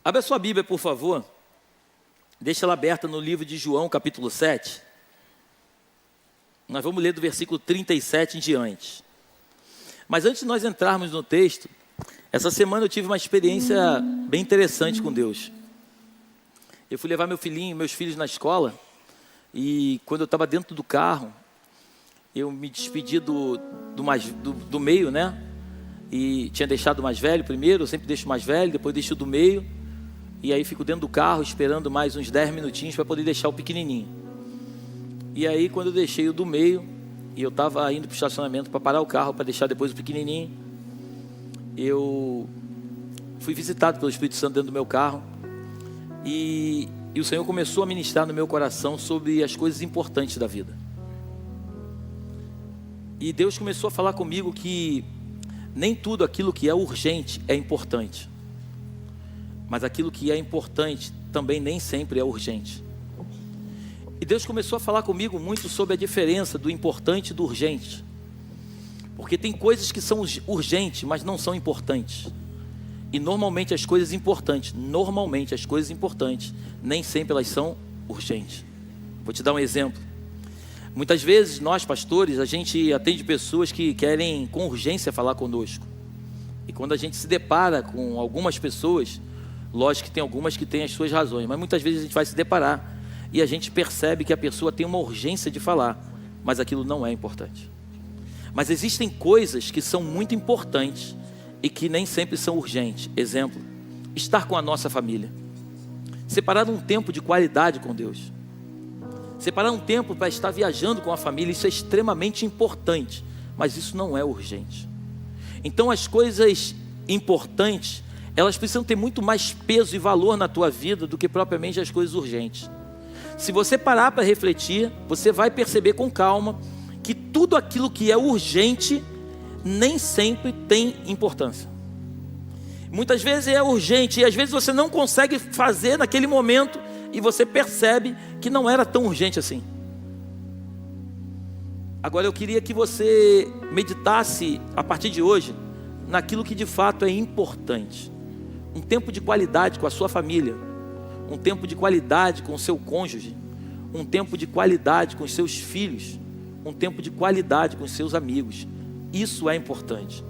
Abra sua Bíblia, por favor. Deixa ela aberta no livro de João, capítulo 7. Nós vamos ler do versículo 37 em diante. Mas antes de nós entrarmos no texto, essa semana eu tive uma experiência bem interessante com Deus. Eu fui levar meus filhos na escola, e quando eu estava dentro do carro, eu me despedi do meio, né? E tinha deixado o mais velho primeiro, eu sempre deixo o mais velho, depois deixo o do meio. E aí fico dentro do carro esperando mais uns 10 minutinhos para poder deixar o pequenininho. E aí quando eu deixei o do meio, e eu estava indo para o estacionamento para parar o carro, para deixar depois o pequenininho, eu fui visitado pelo Espírito Santo dentro do meu carro. E o Senhor começou a ministrar no meu coração sobre as coisas importantes da vida. E Deus começou a falar comigo que nem tudo aquilo que é urgente é importante. Mas aquilo que é importante também nem sempre é urgente. E Deus começou a falar comigo muito sobre a diferença do importante e do urgente. Porque tem coisas que são urgentes, mas não são importantes. E normalmente as coisas importantes, nem sempre elas são urgentes. Vou te dar um exemplo. Muitas vezes nós, pastores, a gente atende pessoas que querem com urgência falar conosco. E quando a gente se depara com algumas pessoas, lógico que tem algumas que têm as suas razões, mas muitas vezes a gente vai se deparar e a gente percebe que a pessoa tem uma urgência de falar, mas aquilo não é importante. Mas existem coisas que são muito importantes e que nem sempre são urgentes. Exemplo, estar com a nossa família. Separar um tempo de qualidade com Deus. Separar um tempo para estar viajando com a família, isso é extremamente importante, mas isso não é urgente. Então as coisas importantes, elas precisam ter muito mais peso e valor na tua vida do que propriamente as coisas urgentes. Se você parar para refletir, você vai perceber com calma que tudo aquilo que é urgente nem sempre tem importância. Muitas vezes é urgente e às vezes você não consegue fazer naquele momento e você percebe que não era tão urgente assim. Agora eu queria que você meditasse a partir de hoje naquilo que de fato é importante. Um tempo de qualidade com a sua família, um tempo de qualidade com o seu cônjuge, um tempo de qualidade com os seus filhos, um tempo de qualidade com os seus amigos. Isso é importante.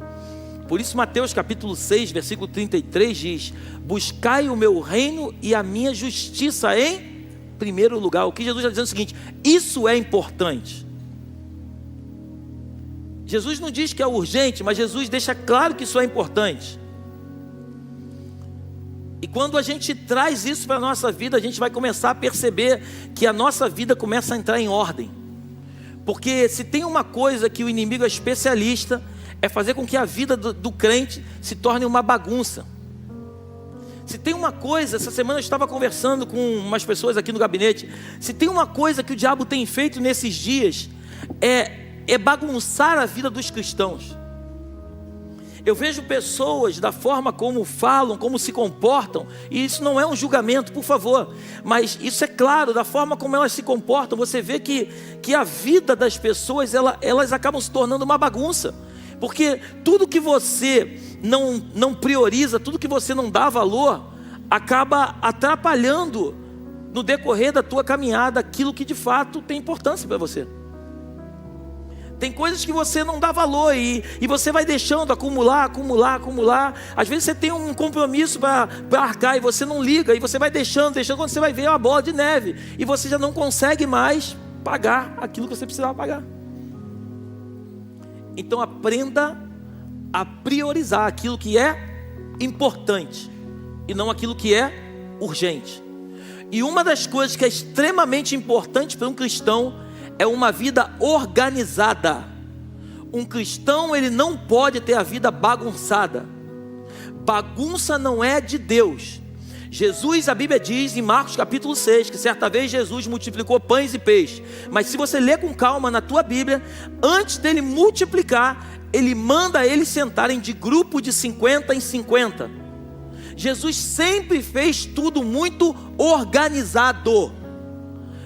Por isso Mateus capítulo 6, versículo 33 diz: buscai o meu reino e a minha justiça em primeiro lugar. O que Jesus está dizendo é o seguinte: isso é importante. Jesus não diz que é urgente, mas Jesus deixa claro que isso é importante. E quando a gente traz isso para a nossa vida, a gente vai começar a perceber que a nossa vida começa a entrar em ordem. Porque se tem uma coisa que o inimigo é especialista, é fazer com que a vida do crente se torne uma bagunça. Se tem uma coisa, essa semana eu estava conversando com umas pessoas aqui no gabinete, se tem uma coisa que o diabo tem feito nesses dias, é bagunçar a vida dos cristãos. Eu vejo pessoas da forma como falam, como se comportam, e isso não é um julgamento, por favor, mas isso é claro, da forma como elas se comportam, você vê que a vida das pessoas, elas acabam se tornando uma bagunça, porque tudo que você não prioriza, tudo que você não dá valor, acaba atrapalhando no decorrer da tua caminhada aquilo que de fato tem importância para você. Tem coisas que você não dá valor e você vai deixando acumular. Às vezes você tem um compromisso para arcar e você não liga, e você vai deixando, quando você vai ver é uma bola de neve, e você já não consegue mais pagar aquilo que você precisava pagar. Então aprenda a priorizar aquilo que é importante e não aquilo que é urgente. E uma das coisas que é extremamente importante para um cristão é uma vida organizada. Um cristão, ele não pode ter a vida bagunçada. Bagunça não é de Deus. Jesus, a Bíblia diz em Marcos capítulo 6, que certa vez Jesus multiplicou pães e peixes. Mas se você ler com calma na tua Bíblia, antes dele multiplicar, ele manda eles sentarem de grupo de 50 em 50. Jesus sempre fez tudo muito organizado.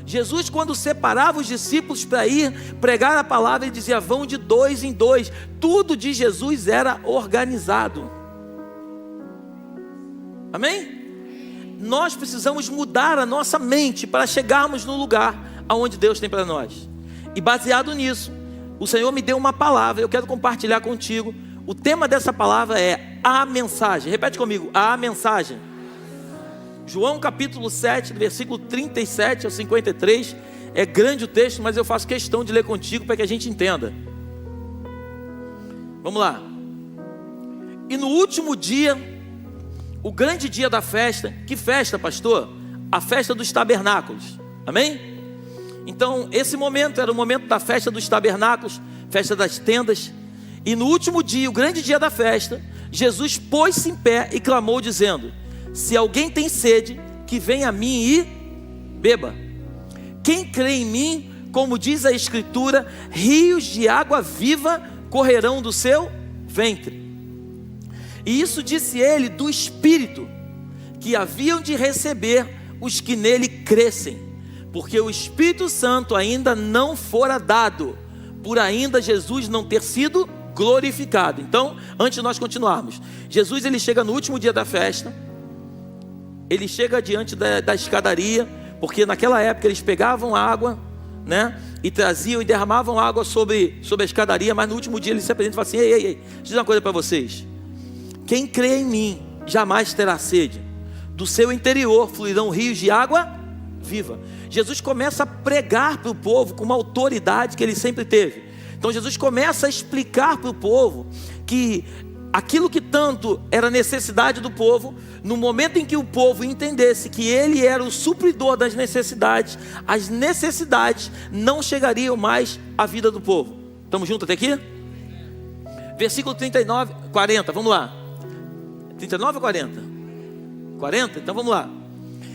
Jesus, quando separava os discípulos para ir pregar a palavra, ele dizia: vão de 2 em 2. Tudo de Jesus era organizado. Amém? nós precisamos mudar a nossa mente para chegarmos no lugar aonde Deus tem para nós. E baseado nisso, o Senhor me deu uma palavra, eu quero compartilhar contigo. O tema dessa palavra é a mensagem. Repete comigo, a mensagem. João capítulo 7, do versículo 37 ao 53. É grande o texto, mas eu faço questão de ler contigo para que a gente entenda. Vamos lá. E no último dia, o grande dia da festa. Que festa, pastor? A festa dos tabernáculos. Amém? Então, esse momento era o momento da festa dos tabernáculos, festa das tendas. E no último dia, o grande dia da festa, Jesus pôs-se em pé e clamou dizendo: se alguém tem sede, que venha a mim e beba. Quem crê em mim, como diz a Escritura, rios de água viva correrão do seu ventre. E isso disse ele do Espírito, que haviam de receber os que nele crescem, porque o Espírito Santo ainda não fora dado, por ainda Jesus não ter sido glorificado. Então, antes de nós continuarmos, Jesus ele chega no último dia da festa, ele chega diante da escadaria, porque naquela época eles pegavam água, né, e traziam e derramavam água sobre a escadaria, mas no último dia ele se apresenta e fala assim: ei, deixa eu dizer uma coisa para vocês. Quem crê em mim jamais terá sede, do seu interior fluirão rios de água viva. Jesus começa a pregar para o povo com uma autoridade que ele sempre teve. Então Jesus começa a explicar para o povo que aquilo que tanto era necessidade do povo, no momento em que o povo entendesse que ele era o supridor das necessidades, as necessidades não chegariam mais à vida do povo. Estamos juntos até aqui? Versículo 39, 40, vamos lá. 39 ou 40? 40? Então vamos lá.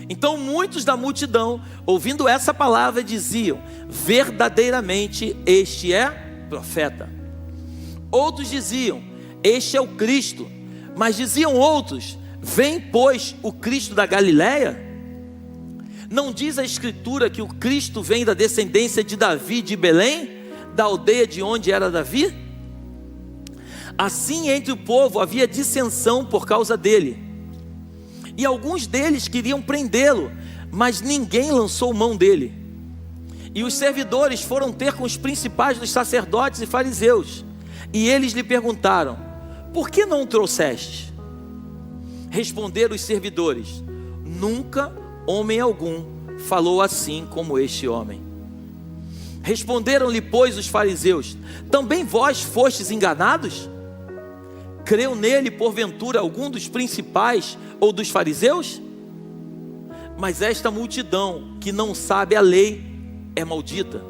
Então muitos da multidão, ouvindo essa palavra, diziam: verdadeiramente este é profeta. Outros diziam: este é o Cristo. Mas diziam outros: vem pois o Cristo da Galileia? Não diz a Escritura que o Cristo vem da descendência de Davi de Belém, da aldeia de onde era Davi? Assim entre o povo havia dissensão por causa dele, e alguns deles queriam prendê-lo, mas ninguém lançou mão dele. E os servidores foram ter com os principais dos sacerdotes e fariseus, e eles lhe perguntaram: por que não o trouxeste? Responderam os servidores: nunca homem algum falou assim como este homem. Responderam-lhe, pois, os fariseus: também vós fostes enganados? Creu nele, porventura, algum dos principais ou dos fariseus? Mas esta multidão que não sabe a lei é maldita.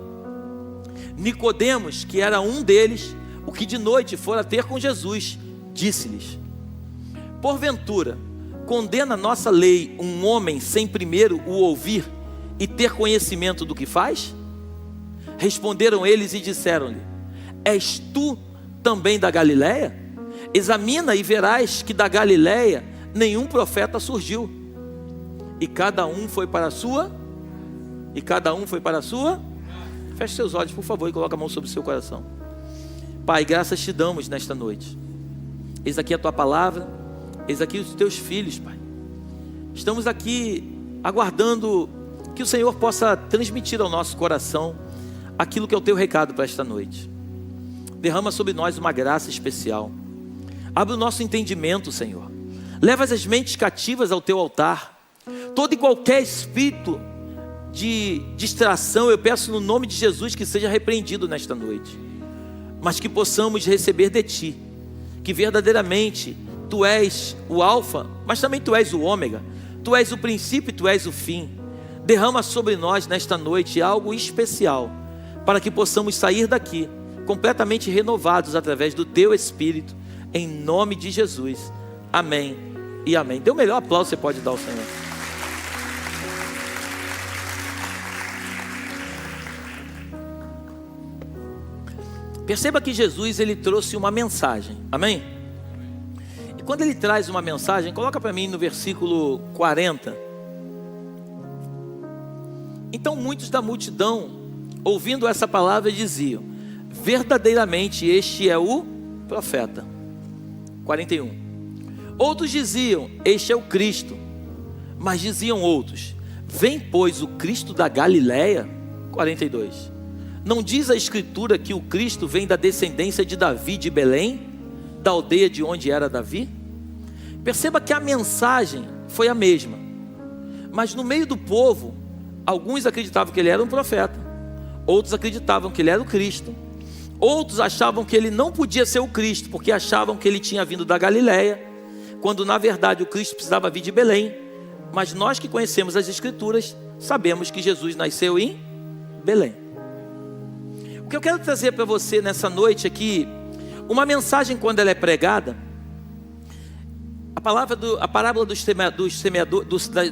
Nicodemos, que era um deles, o que de noite fora ter com Jesus, disse-lhes: porventura, condena a nossa lei um homem sem primeiro o ouvir e ter conhecimento do que faz? Responderam eles e disseram-lhe: és tu também da Galileia? Examina e verás que da Galileia nenhum profeta surgiu. E cada um foi para a sua. Feche seus olhos, por favor, e coloque a mão sobre o seu coração. Pai, graças te damos nesta noite. Eis aqui a tua palavra, eis aqui os teus filhos, Pai. Estamos aqui aguardando que o Senhor possa transmitir ao nosso coração aquilo que é o teu recado para esta noite. Derrama sobre nós uma graça especial. Abre o nosso entendimento, Senhor. Leva as mentes cativas ao teu altar. Todo e qualquer espírito de distração, eu peço no nome de Jesus que seja repreendido nesta noite. Mas que possamos receber de ti, que verdadeiramente tu és o alfa, mas também tu és o ômega. Tu és o princípio e tu és o fim. Derrama sobre nós nesta noite algo especial, para que possamos sair daqui completamente renovados através do teu Espírito, em nome de Jesus. Amém e amém. Dê o melhor aplauso que você pode dar ao Senhor. Perceba que Jesus, ele trouxe uma mensagem, amém? E quando ele traz uma mensagem, coloca para mim no versículo 40. Então muitos da multidão, ouvindo essa palavra, diziam: verdadeiramente este é o profeta. 41. Outros diziam: este é o Cristo. Mas diziam outros: vem, pois, o Cristo da Galileia? 42. Não diz a Escritura que o Cristo vem da descendência de Davi de Belém, da aldeia de onde era Davi? Perceba que a mensagem foi a mesma, mas no meio do povo, alguns acreditavam que ele era um profeta, outros acreditavam que ele era o Cristo, outros achavam que ele não podia ser o Cristo, porque achavam que ele tinha vindo da Galileia, quando na verdade o Cristo precisava vir de Belém. Mas nós que conhecemos as Escrituras, sabemos que Jesus nasceu em Belém. O que eu quero trazer para você nessa noite aqui, uma mensagem quando ela é pregada, a parábola dos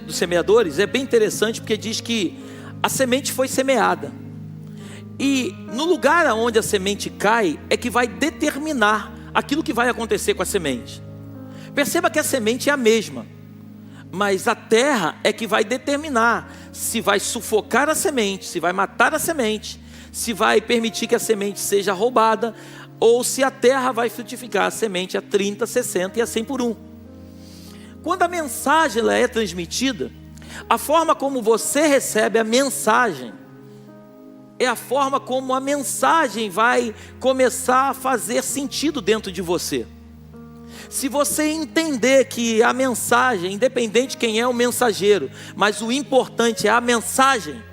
semeadores é bem interessante, porque diz que a semente foi semeada, e no lugar onde a semente cai, é que vai determinar aquilo que vai acontecer com a semente. Perceba que a semente é a mesma, mas a terra é que vai determinar se vai sufocar a semente, se vai matar a semente, se vai permitir que a semente seja roubada, ou se a terra vai frutificar a semente a 30, 60 e a 100 por 1. Quando a mensagem ela é transmitida, a forma como você recebe a mensagem é a forma como a mensagem vai começar a fazer sentido dentro de você. Se você entender que a mensagem, independente de quem é o mensageiro, mas o importante é a mensagem,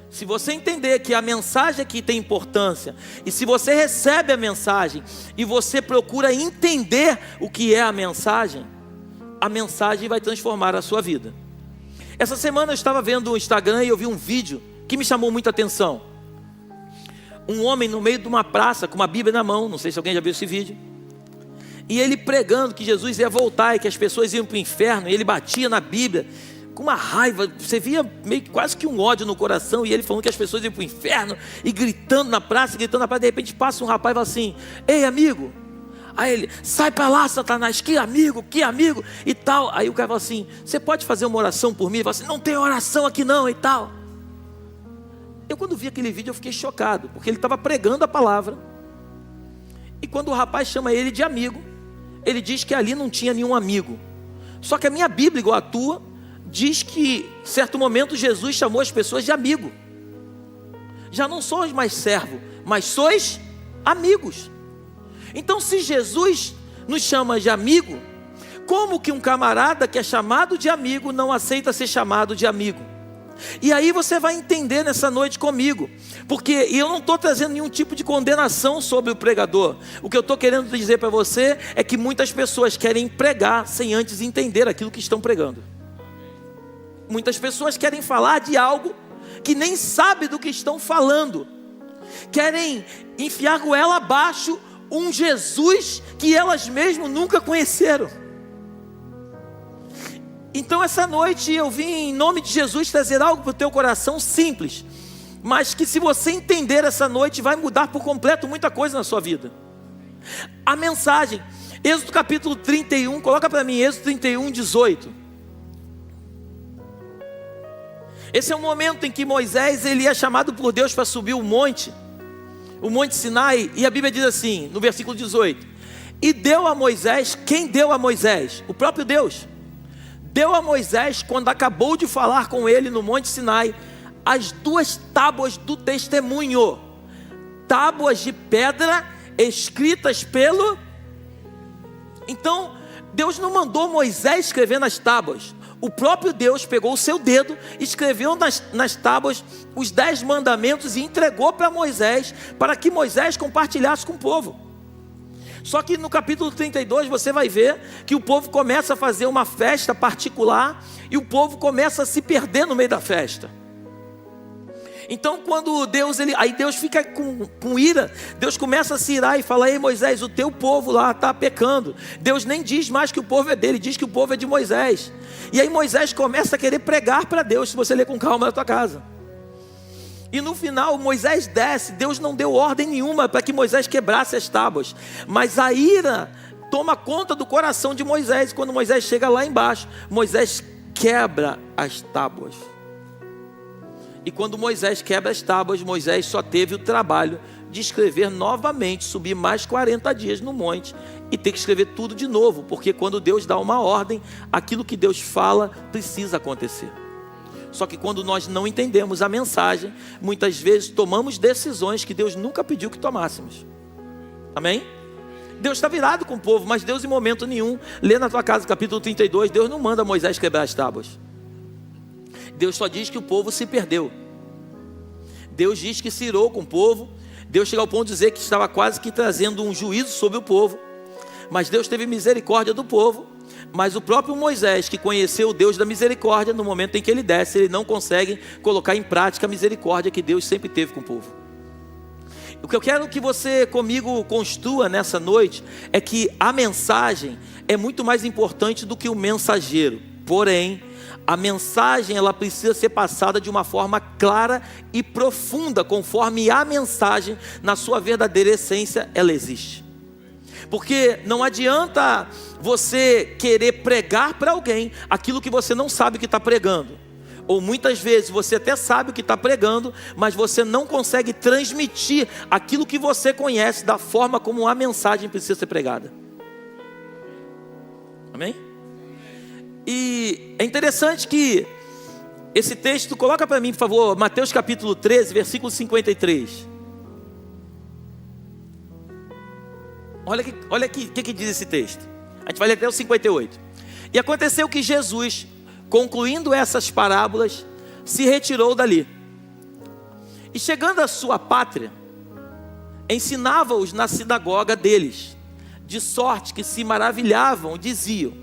se você entender que a mensagem aqui tem importância, e se você recebe a mensagem, e você procura entender o que é a mensagem vai transformar a sua vida. Essa semana eu estava vendo o Instagram e eu vi um vídeo que me chamou muita atenção. Um homem no meio de uma praça com uma Bíblia na mão, não sei se alguém já viu esse vídeo, e ele pregando que Jesus ia voltar e que as pessoas iam para o inferno, e ele batia na Bíblia com uma raiva, você via meio que quase que um ódio no coração, e ele falando que as pessoas iam para o inferno, e gritando na praça, de repente passa um rapaz e fala assim: ei amigo, aí ele: sai para lá Satanás, que amigo e tal. Aí o cara fala assim: você pode fazer uma oração por mim? Ele fala assim: não tem oração aqui não e tal. Eu quando vi aquele vídeo eu fiquei chocado, porque ele estava pregando a palavra, e quando o rapaz chama ele de amigo, ele diz que ali não tinha nenhum amigo. Só que a minha Bíblia, igual a tua, diz que em certo momento Jesus chamou as pessoas de amigo. Já não sois mais servo, mas sois amigos. Então se Jesus nos chama de amigo, como que um camarada que é chamado de amigo não aceita ser chamado de amigo? E aí você vai entender nessa noite comigo, porque eu não estou trazendo nenhum tipo de condenação sobre o pregador. O que eu estou querendo dizer para você é que muitas pessoas querem pregar sem antes entender aquilo que estão pregando. Muitas pessoas querem falar de algo que nem sabe do que estão falando, querem enfiar goela abaixo um Jesus que elas mesmas nunca conheceram. Então essa noite eu vim em nome de Jesus trazer algo para o teu coração simples, mas que se você entender essa noite vai mudar por completo muita coisa na sua vida. A mensagem, Êxodo capítulo 31, coloca para mim Êxodo 31, 18. Esse é o momento em que Moisés ele é chamado por Deus para subir o monte Sinai, e a Bíblia diz assim, no versículo 18: e deu a Moisés, quem deu a Moisés? O próprio Deus. Deu a Moisés, quando acabou de falar com ele no monte Sinai, as 2 tábuas do testemunho, tábuas de pedra escritas pelo... Então Deus não mandou Moisés escrever nas tábuas. O próprio Deus pegou o seu dedo, escreveu nas tábuas os 10 mandamentos e entregou para Moisés, para que Moisés compartilhasse com o povo. Só que no capítulo 32 você vai ver que o povo começa a fazer uma festa particular, e o povo começa a se perder no meio da festa. Então quando Deus fica com ira, Deus começa a se irar e fala: ei Moisés, o teu povo lá está pecando. Deus nem diz mais que o povo é dele, diz que o povo é de Moisés. E aí Moisés começa a querer pregar para Deus, se você ler com calma na tua casa. E no final Moisés desce, Deus não deu ordem nenhuma para que Moisés quebrasse as tábuas, mas a ira toma conta do coração de Moisés. E quando Moisés chega lá embaixo, Moisés quebra as tábuas. E quando Moisés quebra as tábuas, Moisés só teve o trabalho de escrever novamente, subir mais 40 dias no monte e ter que escrever tudo de novo, porque quando Deus dá uma ordem, aquilo que Deus fala precisa acontecer. Só que quando nós não entendemos a mensagem, muitas vezes tomamos decisões que Deus nunca pediu que tomássemos. Amém? Deus está virado com o povo, mas Deus em momento nenhum, lê na tua casa capítulo 32, Deus não manda Moisés quebrar as tábuas. Deus só diz que o povo se perdeu. Deus diz que se irou com o povo. Deus chega ao ponto de dizer que estava quase que trazendo um juízo sobre o povo. Mas Deus teve misericórdia do povo. Mas o próprio Moisés, que conheceu o Deus da misericórdia, no momento em que ele desce, ele não consegue colocar em prática a misericórdia que Deus sempre teve com o povo. O que eu quero que você comigo construa nessa noite é que a mensagem é muito mais importante do que o mensageiro. Porém, a mensagem ela precisa ser passada de uma forma clara e profunda, conforme a mensagem, na sua verdadeira essência, ela existe. Porque não adianta você querer pregar para alguém aquilo que você não sabe que está pregando. Ou muitas vezes você até sabe o que está pregando, mas você não consegue transmitir aquilo que você conhece da forma como a mensagem precisa ser pregada. Amém? E é interessante que esse texto, coloca para mim por favor, Mateus capítulo 13, versículo 53. Olha aqui o que diz esse texto. A gente vai ler até o 58. E aconteceu que Jesus, concluindo essas parábolas, se retirou dali. E chegando à sua pátria, ensinava-os na sinagoga deles, de sorte que se maravilhavam, diziam: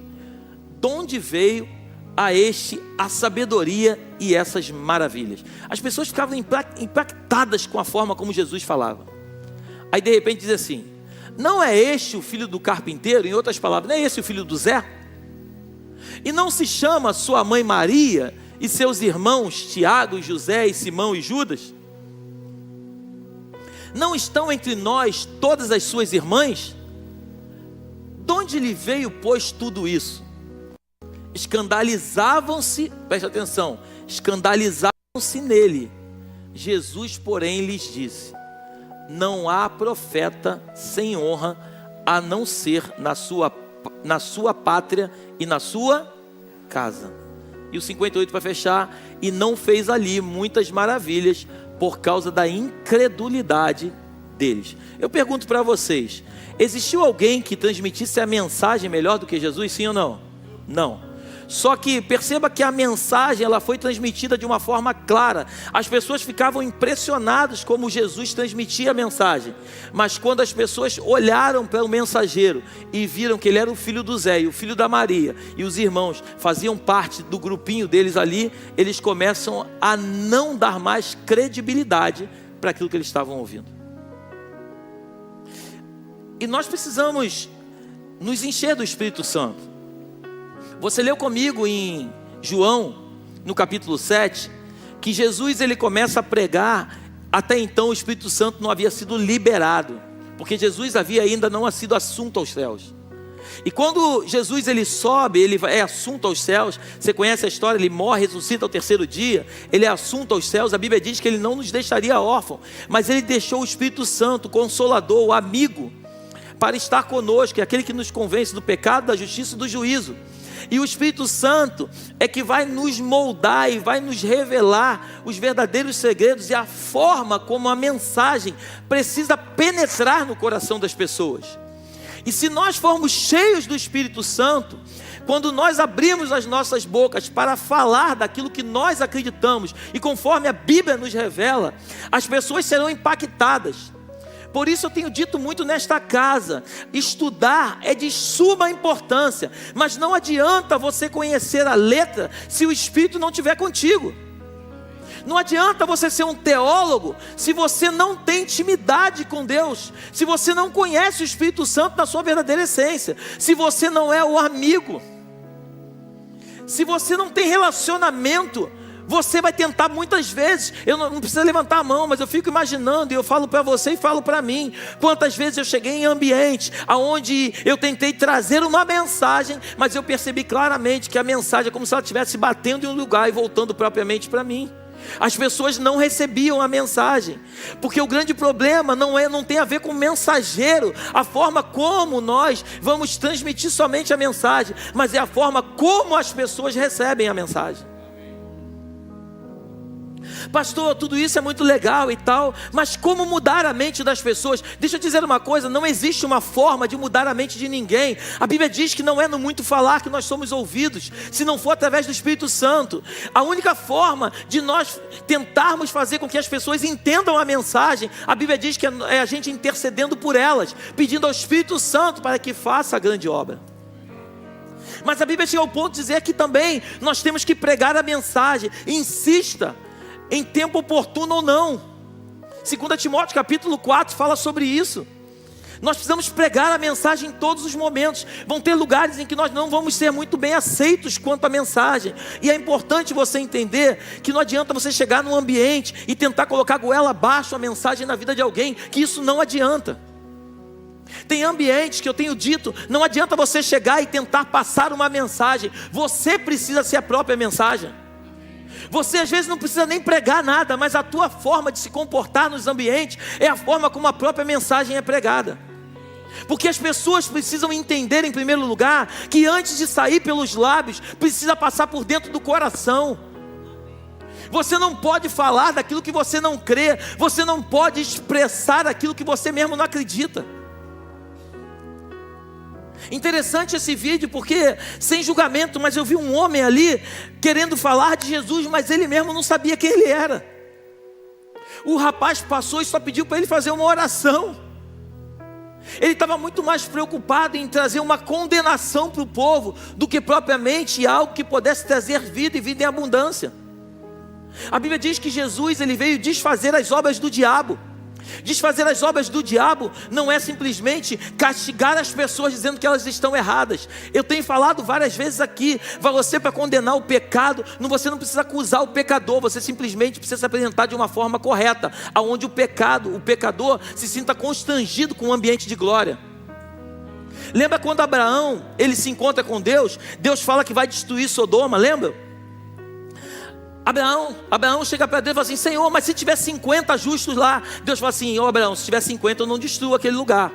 de onde veio a este a sabedoria e essas maravilhas? As pessoas ficavam impactadas com a forma como Jesus falava. Aí de repente diz assim: não é este o filho do carpinteiro? Em outras palavras, não é esse o filho do Zé? E não se chama sua mãe Maria e seus irmãos Tiago, José e Simão e Judas? Não estão entre nós todas as suas irmãs? De onde lhe veio, pois, tudo isso? Escandalizavam-se, preste atenção, escandalizavam-se nele. Jesus, porém, lhes disse: não há profeta sem honra, a não ser na sua pátria e na sua casa. E o 58 para fechar: e não fez ali muitas maravilhas por causa da incredulidade deles. Eu pergunto para vocês: existiu alguém que transmitisse a mensagem melhor do que Jesus, sim ou não? Não. Só que perceba que a mensagem ela foi transmitida de uma forma clara. As pessoas ficavam impressionadas como Jesus transmitia a mensagem. Mas quando as pessoas olharam para o mensageiro e viram que ele era o filho do Zé e o filho da Maria, e os irmãos faziam parte do grupinho deles ali, eles começam a não dar mais credibilidade para aquilo que eles estavam ouvindo. E nós precisamos nos encher do Espírito Santo. Você leu comigo em João, no capítulo 7, que Jesus ele começa a pregar. Até então o Espírito Santo não havia sido liberado, porque Jesus havia ainda não sido assunto aos céus. E quando Jesus ele sobe, ele é assunto aos céus. Você conhece a história, ele morre, ressuscita ao terceiro dia, ele é assunto aos céus. A Bíblia diz que ele não nos deixaria órfãos, mas ele deixou o Espírito Santo, o Consolador, o amigo, para estar conosco, é aquele que nos convence do pecado, da justiça e do juízo. E o Espírito Santo é que vai nos moldar e vai nos revelar os verdadeiros segredos e a forma como a mensagem precisa penetrar no coração das pessoas. E se nós formos cheios do Espírito Santo, quando nós abrimos as nossas bocas para falar daquilo que nós acreditamos e conforme a Bíblia nos revela, as pessoas serão impactadas. Por isso eu tenho dito muito nesta casa, estudar é de suma importância, mas não adianta você conhecer a letra se o Espírito não estiver contigo. Não adianta você ser um teólogo se você não tem intimidade com Deus, se você não conhece o Espírito Santo na sua verdadeira essência, se você não é o amigo, se você não tem relacionamento. Você vai tentar muitas vezes, eu não precisa levantar a mão, mas eu fico imaginando, e eu falo para você e falo para mim, quantas vezes eu cheguei em ambientes onde eu tentei trazer uma mensagem, mas eu percebi claramente que a mensagem é como se ela estivesse batendo em um lugar e voltando propriamente para mim. As pessoas não recebiam a mensagem, porque o grande problema não tem a ver com o mensageiro, a forma como nós vamos transmitir somente a mensagem, mas é a forma como as pessoas recebem a mensagem. Pastor, tudo isso é muito legal e tal, mas como mudar a mente das pessoas? Deixa eu dizer uma coisa, não existe uma forma de mudar a mente de ninguém. A Bíblia diz que não é no muito falar que nós somos ouvidos, se não for através do Espírito Santo. A única forma de nós tentarmos fazer com que as pessoas entendam a mensagem, a Bíblia diz que é a gente intercedendo por elas, pedindo ao Espírito Santo para que faça a grande obra. Mas a Bíblia chega ao ponto de dizer que também nós temos que pregar a mensagem. Insista em tempo oportuno ou não. 2 Timóteo capítulo 4 fala sobre isso. Nós precisamos pregar a mensagem em todos os momentos. Vão ter lugares em que nós não vamos ser muito bem aceitos quanto à mensagem. E é importante você entender que não adianta você chegar num ambiente e tentar colocar goela abaixo a mensagem na vida de alguém, que isso não adianta. Tem ambientes que eu tenho dito, não adianta você chegar e tentar passar uma mensagem. Você precisa ser a própria mensagem. Você às vezes não precisa nem pregar nada, mas a tua forma de se comportar nos ambientes é a forma como a própria mensagem é pregada. Porque as pessoas precisam entender, em primeiro lugar, que antes de sair pelos lábios, precisa passar por dentro do coração. Você não pode falar daquilo que você não crê, você não pode expressar aquilo que você mesmo não acredita. Interessante esse vídeo porque, sem julgamento, mas eu vi um homem ali querendo falar de Jesus, mas ele mesmo não sabia quem ele era. O rapaz passou e só pediu para ele fazer uma oração. Ele estava muito mais preocupado em trazer uma condenação para o povo do que propriamente algo que pudesse trazer vida e vida em abundância. A Bíblia diz que Jesus ele veio desfazer as obras do diabo. Desfazer as obras do diabo não é simplesmente castigar as pessoas dizendo que elas estão erradas. Eu tenho falado várias vezes aqui, você para condenar o pecado, você não precisa acusar o pecador, você simplesmente precisa se apresentar de uma forma correta, aonde o pecador se sinta constrangido com um ambiente de glória. Lembra quando Abraão, ele se encontra com Deus, Deus fala que vai destruir Sodoma, lembra? Abraão chega para Deus e fala assim: Senhor, mas se tiver 50 justos lá? Deus fala assim: Abraão, se tiver 50 eu não destruo aquele lugar.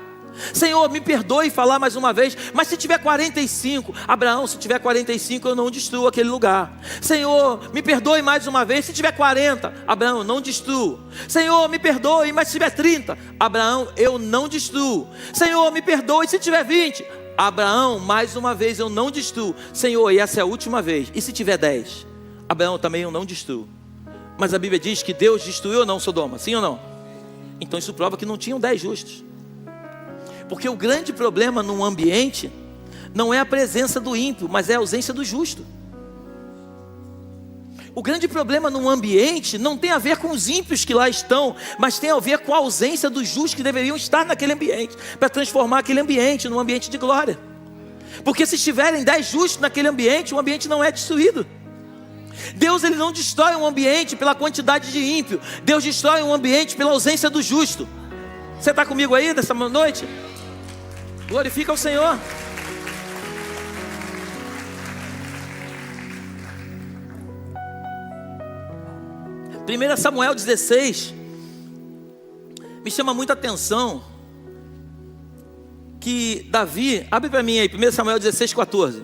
Senhor, me perdoe falar mais uma vez, mas se tiver 45, Abraão, se tiver 45 eu não destruo aquele lugar. Senhor, me perdoe mais uma vez, se tiver 40, Abraão, eu não destruo. Senhor, me perdoe, mas se tiver 30, Abraão, eu não destruo. Senhor, me perdoe, se tiver 20, Abraão, mais uma vez eu não destruo. Senhor, e essa é a última vez, e se tiver 10? Abraão, também eu não destruo. Mas a Bíblia diz que Deus destruiu ou não Sodoma, sim ou não? Então isso prova que não tinham 10 justos. Porque o grande problema num ambiente não é a presença do ímpio, mas é a ausência do justo. O grande problema num ambiente não tem a ver com os ímpios que lá estão, mas tem a ver com a ausência dos justos que deveriam estar naquele ambiente, para transformar aquele ambiente num ambiente de glória. Porque se estiverem 10 justos naquele ambiente, o ambiente não é destruído. Deus ele não destrói um ambiente pela quantidade de ímpio. Deus destrói um ambiente pela ausência do justo. Você está comigo aí nessa noite? Glorifica o Senhor. Primeira Samuel 16 me chama muita atenção que Davi, abre para mim aí, 1 Samuel 16, 14.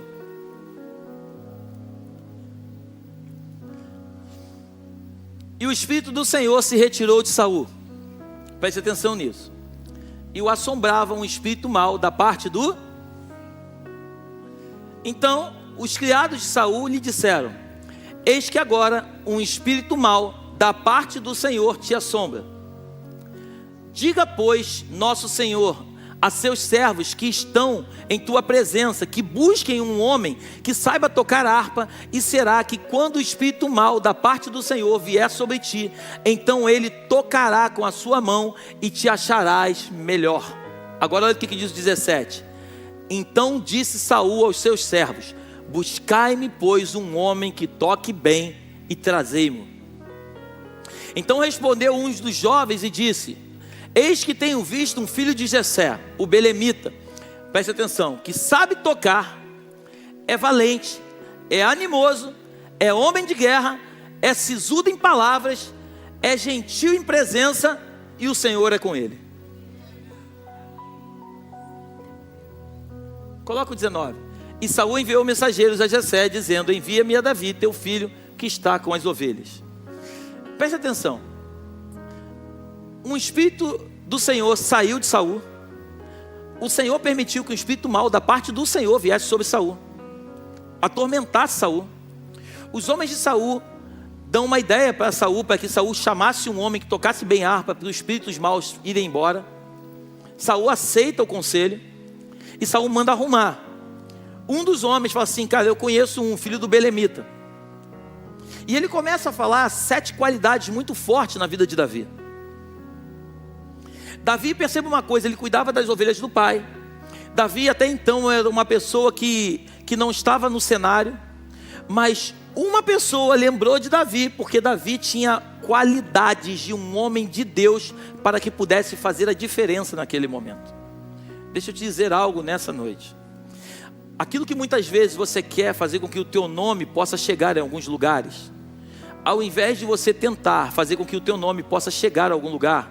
E o Espírito do Senhor se retirou de Saul. Preste atenção nisso. E o assombrava um espírito mau da parte do... Então os criados de Saul lhe disseram: eis que agora um espírito mau da parte do Senhor te assombra. Diga, pois, nosso Senhor a seus servos que estão em tua presença, que busquem um homem que saiba tocar harpa, e será que quando o espírito mau da parte do Senhor vier sobre ti, então ele tocará com a sua mão e te acharás melhor. Agora olha o que diz o 17. Então disse Saul aos seus servos: buscai-me, pois, um homem que toque bem e trazei-mo. Então respondeu um dos jovens e disse: eis que tenho visto um filho de Jessé, o belemita, preste atenção, que sabe tocar, é valente, é animoso, é homem de guerra, é sisudo em palavras, é gentil em presença e o Senhor é com ele. Coloca o 19. E Saul enviou mensageiros a Jessé, dizendo: envia-me a Davi, teu filho, que está com as ovelhas. Preste atenção. Um espírito do Senhor saiu de Saul. O Senhor permitiu que o espírito mau da parte do Senhor viesse sobre Saul, atormentasse Saul. Os homens de Saul dão uma ideia para Saul, para que Saul chamasse um homem que tocasse bem harpa, para os espíritos maus irem embora. Saul aceita o conselho e Saul manda arrumar. Um dos homens fala assim: cara, eu conheço um filho do Belemita. E ele começa a falar 7 qualidades muito fortes na vida de Davi. Davi, perceba uma coisa, ele cuidava das ovelhas do pai. Davi até então era uma pessoa que não estava no cenário, mas uma pessoa lembrou de Davi, porque Davi tinha qualidades de um homem de Deus para que pudesse fazer a diferença naquele momento. Deixa eu te dizer algo nessa noite. Aquilo que muitas vezes você quer fazer com que o teu nome possa chegar em alguns lugares, ao invés de você tentar fazer com que o teu nome possa chegar a algum lugar,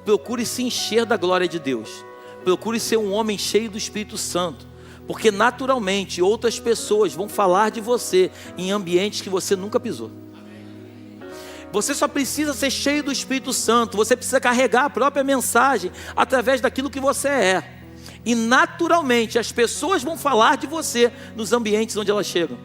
procure se encher da glória de Deus. Procure ser um homem cheio do Espírito Santo, porque naturalmente outras pessoas vão falar de você em ambientes que você nunca pisou. Você só precisa ser cheio do Espírito Santo. Você precisa carregar a própria mensagem através daquilo que você é. E naturalmente as pessoas vão falar de você nos ambientes onde elas chegam.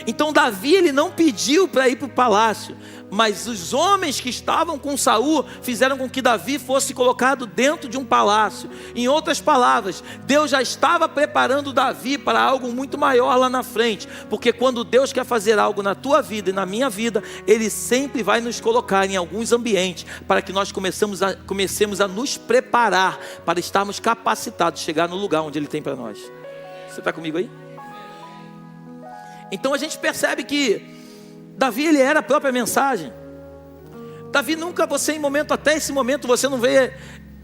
Então Davi, ele não pediu para ir para o palácio, mas os homens que estavam com Saul fizeram com que Davi fosse colocado dentro de um palácio. Em outras palavras, Deus já estava preparando Davi para algo muito maior lá na frente, porque quando Deus quer fazer algo na tua vida e na minha vida, Ele sempre vai nos colocar em alguns ambientes, para que nós comecemos a nos preparar, para estarmos capacitados de chegar no lugar onde Ele tem para nós. Você está comigo aí? Então a gente percebe que Davi, ele era a própria mensagem. Davi nunca, até esse momento, você não vê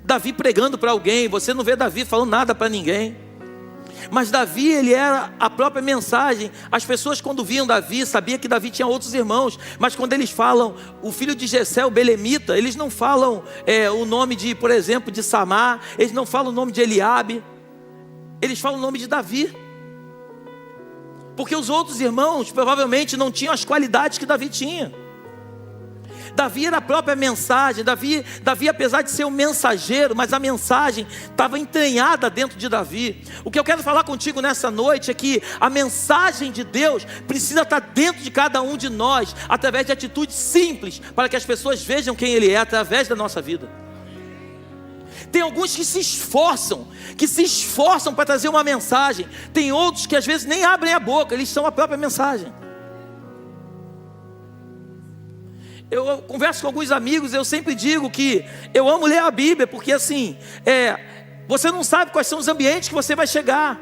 Davi pregando para alguém, você não vê Davi falando nada para ninguém. Mas Davi, ele era a própria mensagem. As pessoas, quando viam Davi, sabiam que Davi tinha outros irmãos, mas quando eles falam o filho de Jessé, o Belemita, eles não falam o nome de, por exemplo, de Samar, eles não falam o nome de Eliabe, eles falam o nome de Davi. Porque os outros irmãos provavelmente não tinham as qualidades que Davi tinha. Davi era a própria mensagem. Davi, apesar de ser um mensageiro, mas a mensagem estava entranhada dentro de Davi. O que eu quero falar contigo nessa noite é que a mensagem de Deus precisa estar dentro de cada um de nós, através de atitudes simples, para que as pessoas vejam quem Ele é através da nossa vida. Tem alguns que se esforçam para trazer uma mensagem. Tem outros que às vezes nem abrem a boca, eles são a própria mensagem. Eu converso com alguns amigos, eu sempre digo que eu amo ler a Bíblia, porque assim, você não sabe quais são os ambientes que você vai chegar.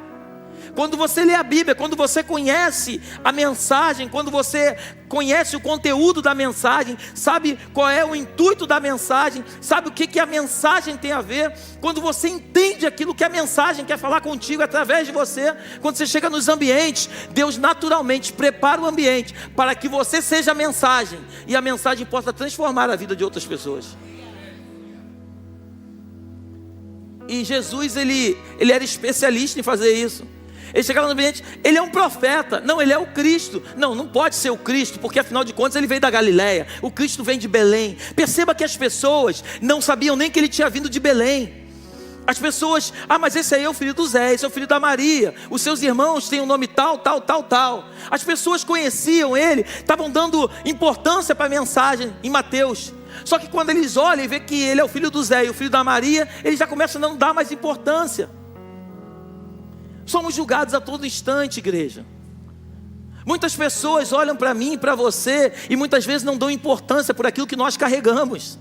Quando você lê a Bíblia, quando você conhece a mensagem, quando você conhece o conteúdo da mensagem, sabe qual é o intuito da mensagem, sabe o que a mensagem tem a ver, quando você entende aquilo que a mensagem quer falar contigo através de você, quando você chega nos ambientes, Deus naturalmente prepara o ambiente para que você seja a mensagem e a mensagem possa transformar a vida de outras pessoas. E Jesus, ele era especialista em fazer isso. Ele chegava no ambiente, ele é um profeta. Não, ele é o Cristo. Não pode ser o Cristo, porque afinal de contas ele veio da Galileia. O Cristo vem de Belém. Perceba que as pessoas não sabiam nem que ele tinha vindo de Belém. As pessoas, mas esse aí é o filho do Zé, esse é o filho da Maria, os seus irmãos têm um nome tal. As pessoas conheciam ele, estavam dando importância para a mensagem em Mateus. Só que quando eles olham e vê que ele é o filho do Zé e o filho da Maria, eles já começam a não dar mais importância. Somos julgados a todo instante, igreja. Muitas pessoas olham para mim e para você e muitas vezes não dão importância por aquilo que nós carregamos,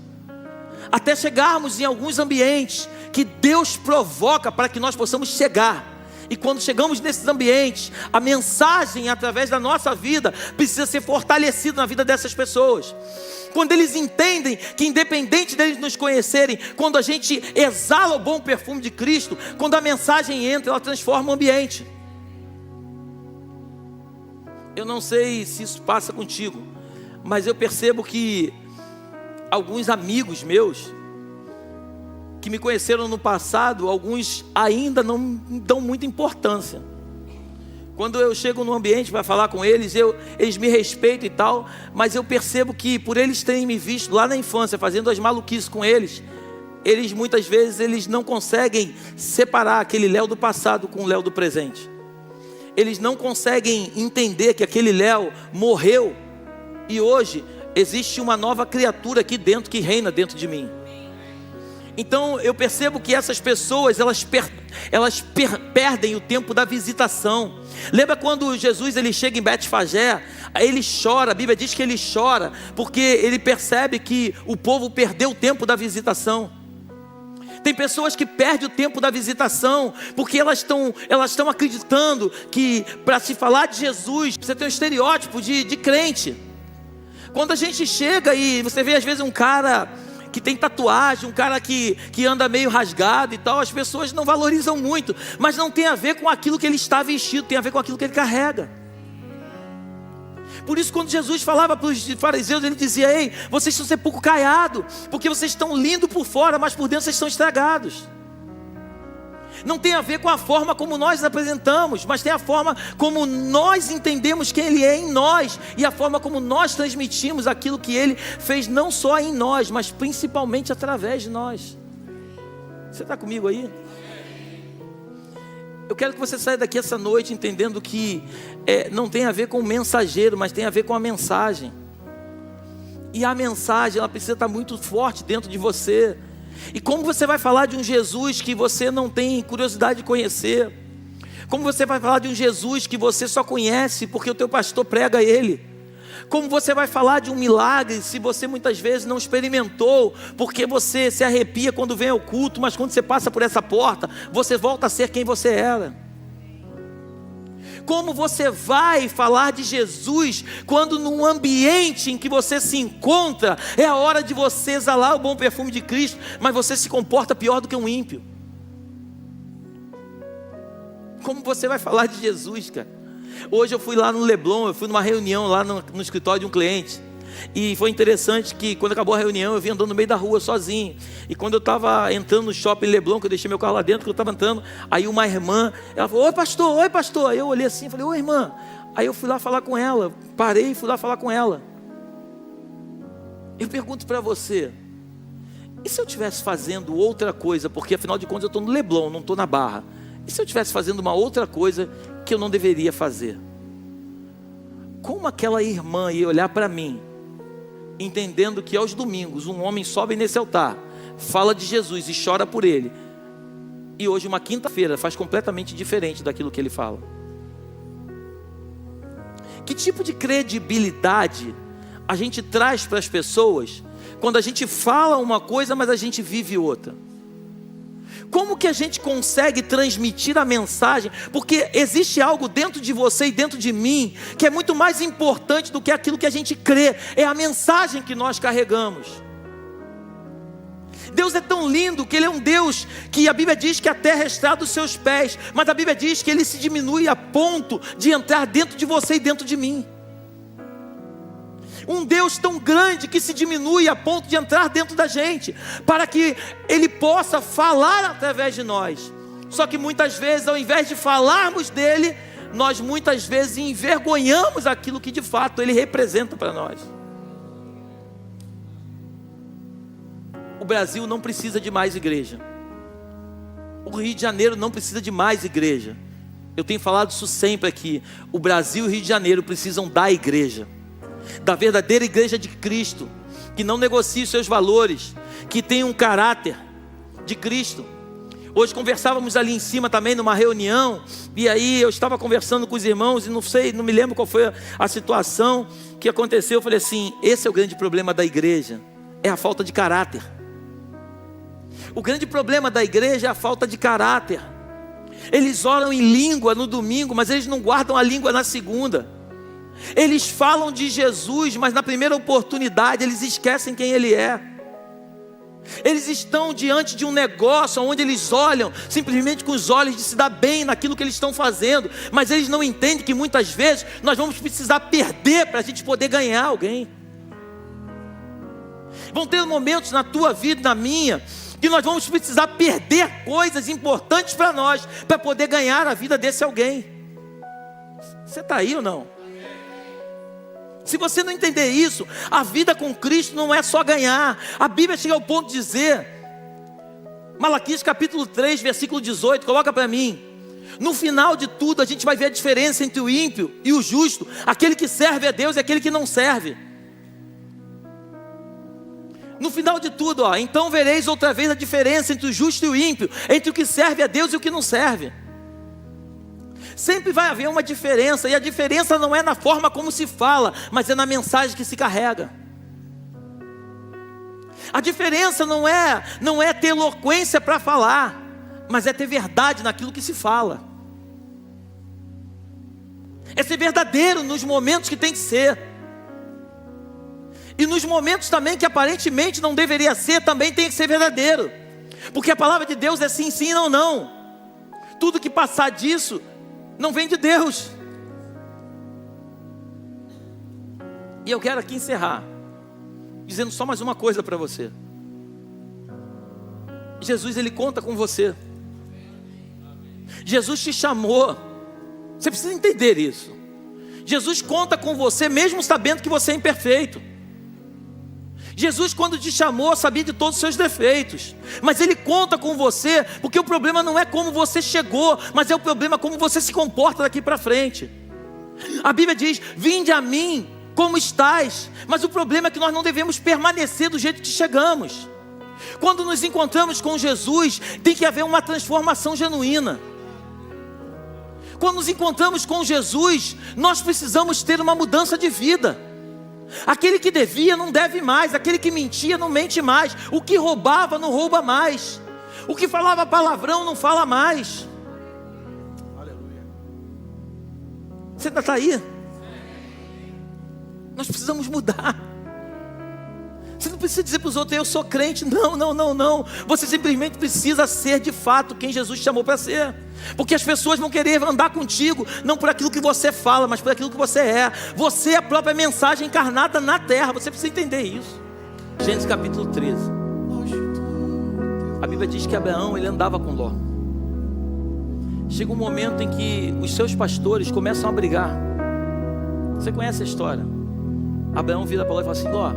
até chegarmos em alguns ambientes que Deus provoca para que nós possamos chegar. E quando chegamos nesses ambientes, a mensagem através da nossa vida precisa ser fortalecida na vida dessas pessoas. Quando eles entendem que independente deles nos conhecerem, quando a gente exala o bom perfume de Cristo, quando a mensagem entra, ela transforma o ambiente. Eu não sei se isso passa contigo, mas eu percebo que alguns amigos meus, que me conheceram no passado, alguns ainda não dão muita importância. Quando eu chego no ambiente para falar com eles, eles me respeitam e tal, mas eu percebo que por eles terem me visto lá na infância, fazendo as maluquices com eles muitas vezes eles não conseguem separar aquele Léo do passado com o Léo do presente. Eles não conseguem entender que aquele Léo morreu e hoje existe uma nova criatura aqui dentro que reina dentro de mim. Então eu percebo que essas pessoas, elas perdem o tempo da visitação. Lembra quando Jesus ele chega em Betfagé, ele chora, a Bíblia diz que ele chora, porque ele percebe que o povo perdeu o tempo da visitação. Tem pessoas que perdem o tempo da visitação, porque elas estão acreditando que para se falar de Jesus, você tem um estereótipo de crente. Quando a gente chega e você vê às vezes um cara que tem tatuagem, um cara que anda meio rasgado e tal, as pessoas não valorizam muito, mas não tem a ver com aquilo que ele está vestido, tem a ver com aquilo que ele carrega. Por isso quando Jesus falava para os fariseus, ele dizia: ei, vocês são sepulcro caiado, porque vocês estão lindos por fora, mas por dentro vocês estão estragados. Não tem a ver com a forma como nós apresentamos, mas tem a forma como nós entendemos quem Ele é em nós, e a forma como nós transmitimos aquilo que Ele fez não só em nós, mas principalmente através de nós. Você está comigo aí? Eu quero que você saia daqui essa noite entendendo que não tem a ver com o mensageiro, mas tem a ver com a mensagem. E a mensagem, ela precisa estar muito forte dentro de você. E como você vai falar de um Jesus que você não tem curiosidade de conhecer? Como você vai falar de um Jesus que você só conhece porque o teu pastor prega ele? Como você vai falar de um milagre se você muitas vezes não experimentou, porque você se arrepia quando vem ao culto, mas quando você passa por essa porta, você volta a ser quem você era? Como você vai falar de Jesus quando num ambiente em que você se encontra, é a hora de você exalar o bom perfume de Cristo, mas você se comporta pior do que um ímpio? Como você vai falar de Jesus, cara? Hoje eu fui lá no Leblon, eu fui numa reunião lá no escritório de um cliente. E foi interessante que quando acabou a reunião eu vim andando no meio da rua sozinho. E quando eu estava entrando no shopping Leblon, que eu deixei meu carro lá dentro, que eu estava entrando, aí uma irmã, ela falou: oi pastor. Aí eu olhei assim e falei: oi irmã. Aí eu fui lá falar com ela, parei e fui lá falar com ela. Eu pergunto para você, e se eu estivesse fazendo outra coisa? Porque afinal de contas eu estou no Leblon, não estou na Barra. E se eu estivesse fazendo uma outra coisa que eu não deveria fazer? Como aquela irmã ia olhar para mim, entendendo que aos domingos um homem sobe nesse altar, fala de Jesus e chora por ele, e hoje uma quinta-feira faz completamente diferente daquilo que ele fala? Que tipo de credibilidade a gente traz para as pessoas quando a gente fala uma coisa, mas a gente vive outra? Como que a gente consegue transmitir a mensagem? Porque existe algo dentro de você e dentro de mim que é muito mais importante do que aquilo que a gente crê. É a mensagem que nós carregamos. Deus é tão lindo que Ele é um Deus que a Bíblia diz que a terra é estrada dos seus pés, mas a Bíblia diz que Ele se diminui a ponto de entrar dentro de você e dentro de mim. Um Deus tão grande que se diminui a ponto de entrar dentro da gente, para que Ele possa falar através de nós. Só que muitas vezes, ao invés de falarmos dEle, nós muitas vezes envergonhamos aquilo que de fato Ele representa para nós. O Brasil não precisa de mais igreja. O Rio de Janeiro não precisa de mais igreja. Eu tenho falado isso sempre aqui. O Brasil e o Rio de Janeiro precisam da igreja, da verdadeira igreja de Cristo, que não negocia os seus valores, que tem um caráter de Cristo. Hoje conversávamos ali em cima também numa reunião, e aí eu estava conversando com os irmãos e não me lembro qual foi a situação que aconteceu. Eu falei assim: esse é o grande problema da igreja, é a falta de caráter. O grande problema da igreja é a falta de caráter. Eles oram em língua no domingo, mas eles não guardam a língua na segunda. Eles falam de Jesus, mas na primeira oportunidade eles esquecem quem Ele é. Eles estão diante de um negócio onde eles olham simplesmente com os olhos de se dar bem naquilo que eles estão fazendo, mas eles não entendem que muitas vezes nós vamos precisar perder para a gente poder ganhar alguém. Vão ter momentos na tua vida, na minha, que nós vamos precisar perder coisas importantes para nós, para poder ganhar a vida desse alguém. Você está aí ou não? Se você não entender isso, a vida com Cristo não é só ganhar. A Bíblia chega ao ponto de dizer, Malaquias capítulo 3, versículo 18, coloca para mim: no final de tudo a gente vai ver a diferença entre o ímpio e o justo, aquele que serve a Deus e aquele que não serve. No final de tudo, então vereis outra vez a diferença entre o justo e o ímpio, entre o que serve a Deus e o que não serve. Sempre vai haver uma diferença, e a diferença não é na forma como se fala, mas é na mensagem que se carrega. A diferença não é ter eloquência para falar, mas é ter verdade naquilo que se fala. É ser verdadeiro nos momentos que tem que ser. E nos momentos também que aparentemente não deveria ser, também tem que ser verdadeiro. Porque a palavra de Deus é sim, sim, não, não. Tudo que passar disso não vem de Deus. E eu quero aqui encerrar dizendo só mais uma coisa para você. Jesus, Ele conta com você. Jesus te chamou. Você precisa entender isso. Jesus conta com você mesmo sabendo que você é imperfeito. Jesus, quando te chamou, sabia de todos os seus defeitos, mas Ele conta com você, porque o problema não é como você chegou, mas é o problema como você se comporta daqui para frente. A Bíblia diz: vinde a mim como estais, mas o problema é que nós não devemos permanecer do jeito que chegamos. Quando nos encontramos com Jesus, tem que haver uma transformação genuína. Quando nos encontramos com Jesus, nós precisamos ter uma mudança de vida. Aquele que devia não deve mais, aquele que mentia não mente mais, o que roubava não rouba mais, o que falava palavrão não fala mais. Aleluia. Você ainda está aí? Nós precisamos mudar. Você não precisa dizer para os outros: eu sou crente. Não, não, não, não. Você simplesmente precisa ser de fato quem Jesus te chamou para ser. Porque as pessoas vão querer andar contigo, não por aquilo que você fala, mas por aquilo que você é. Você é a própria mensagem encarnada na terra. Você precisa entender isso. Gênesis capítulo 13. A Bíblia diz que Abraão, ele andava com Ló. Chega um momento em que os seus pastores começam a brigar. Você conhece a história? Abraão vira para Ló e fala assim: Ló,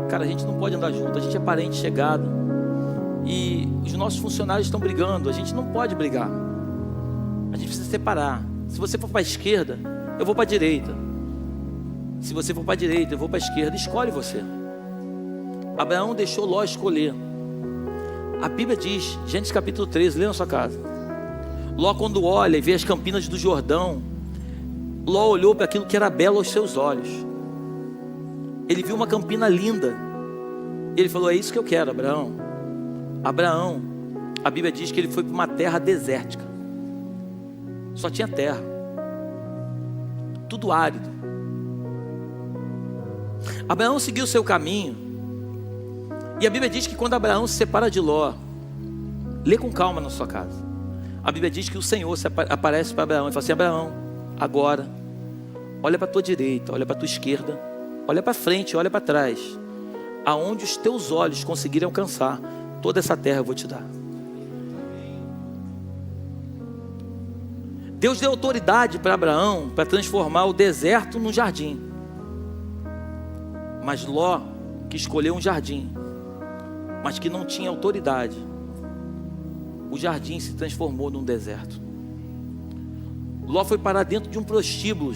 cara, a gente não pode andar junto, a gente é parente chegado, e os nossos funcionários estão brigando, a gente não pode brigar, a gente precisa separar. Se você for para a esquerda, eu vou para a direita. Se você for para a direita, eu vou para a esquerda. Escolhe você. Abraão deixou Ló escolher. A Bíblia diz, Gênesis capítulo 13, lê na sua casa. Ló, quando olha e vê as campinas do Jordão, Ló olhou para aquilo que era belo aos seus olhos. Ele viu uma campina linda. Ele falou: é isso que eu quero, Abraão. Abraão, a Bíblia diz que ele foi para uma terra desértica. Só tinha terra. Tudo árido. Abraão seguiu o seu caminho. E a Bíblia diz que quando Abraão se separa de Ló, lê com calma na sua casa. A Bíblia diz que o Senhor aparece para Abraão e fala assim: Abraão, agora, olha para a tua direita, olha para a tua esquerda, olha para frente, olha para trás. Aonde os teus olhos conseguirem alcançar, toda essa terra eu vou te dar. Deus deu autoridade para Abraão para transformar o deserto num jardim. Mas Ló, que escolheu um jardim, mas que não tinha autoridade, o jardim se transformou num deserto. Ló foi parar dentro de um prostíbulo.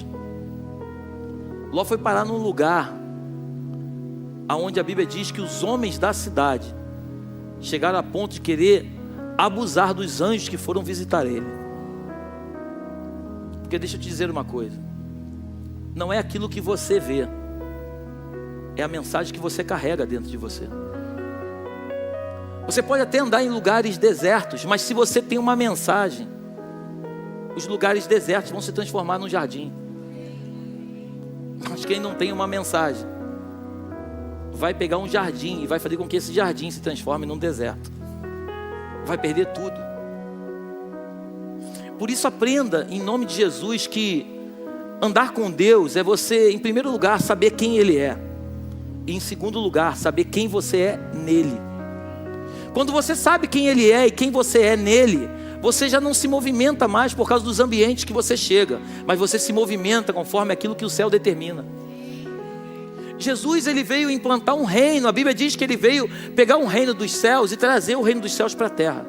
Ló foi parar num lugar aonde a Bíblia diz que os homens da cidade chegaram a ponto de querer abusar dos anjos que foram visitar ele. Porque deixa eu te dizer uma coisa: não é aquilo que você vê, é a mensagem que você carrega dentro de você. Você pode até andar em lugares desertos, mas se você tem uma mensagem, os lugares desertos vão se transformar num jardim. Mas quem não tem uma mensagem vai pegar um jardim e vai fazer com que esse jardim se transforme num deserto. Vai perder tudo. Por isso aprenda, em nome de Jesus, que andar com Deus é você, em primeiro lugar, saber quem Ele é. E em segundo lugar, saber quem você é nele. Quando você sabe quem ele é e quem você é nele, você já não se movimenta mais por causa dos ambientes que você chega, mas você se movimenta conforme aquilo que o céu determina. Jesus, ele veio implantar um reino. A Bíblia diz que ele veio pegar um reino dos céus e trazer o reino dos céus para a terra.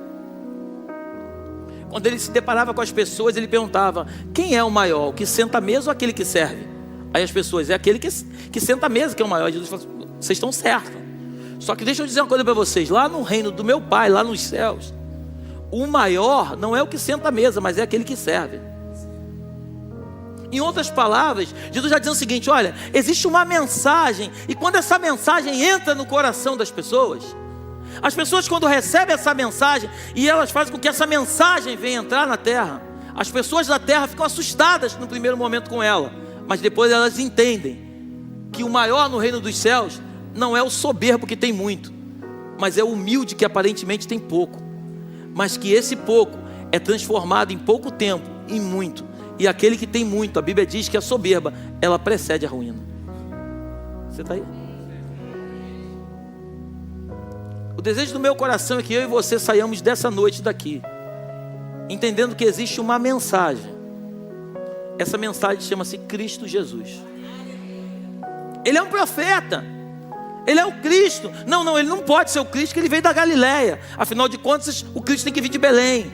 Quando ele se deparava com as pessoas, ele perguntava: quem é o maior, o que senta à mesa ou aquele que serve? Aí as pessoas: é aquele que senta à mesa que é o maior. Jesus falou: vocês estão certos. Só que deixa eu dizer uma coisa para vocês: lá no reino do meu Pai, lá nos céus, o maior não é o que senta à mesa, mas é aquele que serve. Em outras palavras, Jesus já diz o seguinte: olha, existe uma mensagem, e quando essa mensagem entra no coração das pessoas, as pessoas, quando recebem essa mensagem e elas fazem com que essa mensagem venha entrar na terra, as pessoas da terra ficam assustadas no primeiro momento com ela, mas depois elas entendem que o maior no reino dos céus não é o soberbo que tem muito, mas é o humilde que aparentemente tem pouco, mas que esse pouco é transformado em pouco tempo em muito. E aquele que tem muito, a Bíblia diz que a soberba, ela precede a ruína. Você está aí? O desejo do meu coração é que eu e você saiamos dessa noite daqui entendendo que existe uma mensagem. Essa mensagem chama-se Cristo Jesus. Ele é um profeta, ele é o Cristo. Não, ele não pode ser o Cristo, porque ele veio da Galileia. Afinal de contas, o Cristo tem que vir de Belém.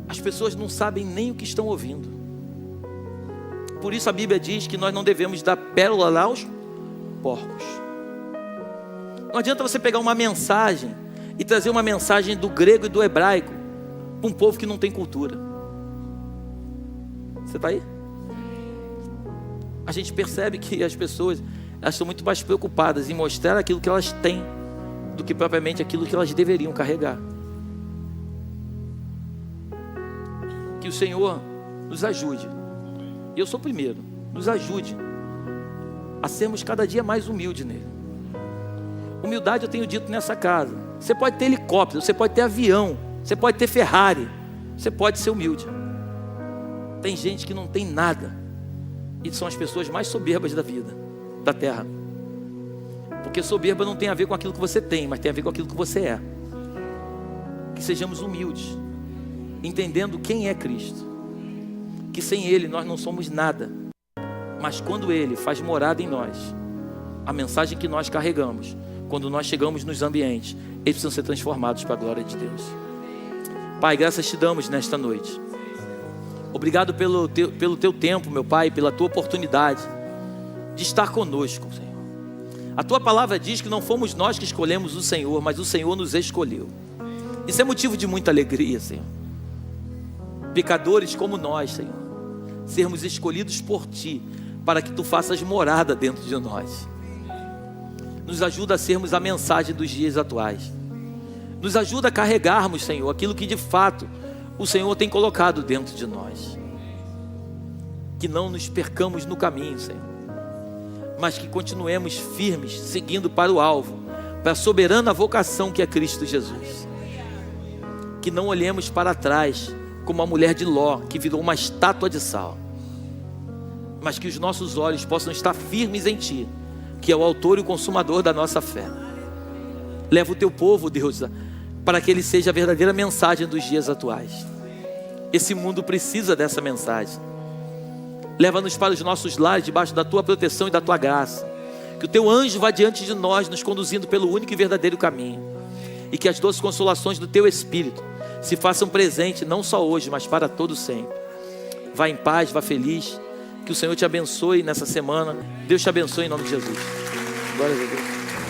As pessoas não sabem nem o que estão ouvindo. Por isso a Bíblia diz que nós não devemos dar pérola lá aos porcos. Não adianta você pegar uma mensagem e trazer uma mensagem do grego e do hebraico para um povo que não tem cultura. Você está aí? A gente percebe que as pessoas, elas estão muito mais preocupadas em mostrar aquilo que elas têm do que propriamente aquilo que elas deveriam carregar. Que o Senhor nos ajude, e eu sou o primeiro, nos ajude a sermos cada dia mais humildes nele. Humildade, eu tenho dito nessa casa, você pode ter helicóptero, você pode ter avião, você pode ter Ferrari, você pode ser humilde. Tem gente que não tem nada, e são as pessoas mais soberbas da vida, da terra. Porque soberba não tem a ver com aquilo que você tem, mas tem a ver com aquilo que você é. Que sejamos humildes, entendendo quem é Cristo, que sem Ele nós não somos nada, mas quando Ele faz morada em nós, a mensagem que nós carregamos, quando nós chegamos nos ambientes, eles precisam ser transformados para a glória de Deus. Pai, graças te damos nesta noite. Obrigado pelo teu tempo, meu Pai, pela tua oportunidade de estar conosco, Senhor. A tua palavra diz que não fomos nós que escolhemos o Senhor, mas o Senhor nos escolheu. Isso é motivo de muita alegria, Senhor. Pecadores como nós, Senhor, sermos escolhidos por Ti, para que Tu faças morada dentro de nós. Nos ajuda a sermos a mensagem dos dias atuais. Nos ajuda a carregarmos, Senhor, aquilo que de fato o Senhor tem colocado dentro de nós. Que não nos percamos no caminho, Senhor, mas que continuemos firmes, seguindo para o alvo, para a soberana vocação que é Cristo Jesus. Que não olhemos para trás como a mulher de Ló, que virou uma estátua de sal, mas que os nossos olhos possam estar firmes em Ti, que é o autor e o consumador da nossa fé. Leva o Teu povo, Deus, para que ele seja a verdadeira mensagem dos dias atuais. Esse mundo precisa dessa mensagem. Leva-nos para os nossos lares, debaixo da Tua proteção e da Tua graça. Que o Teu anjo vá diante de nós, nos conduzindo pelo único e verdadeiro caminho. E que as doces consolações do Teu Espírito se façam presentes, não só hoje, mas para todo sempre. Vá em paz, vá feliz. Que o Senhor te abençoe nessa semana. Deus te abençoe em nome de Jesus. Glória a Deus.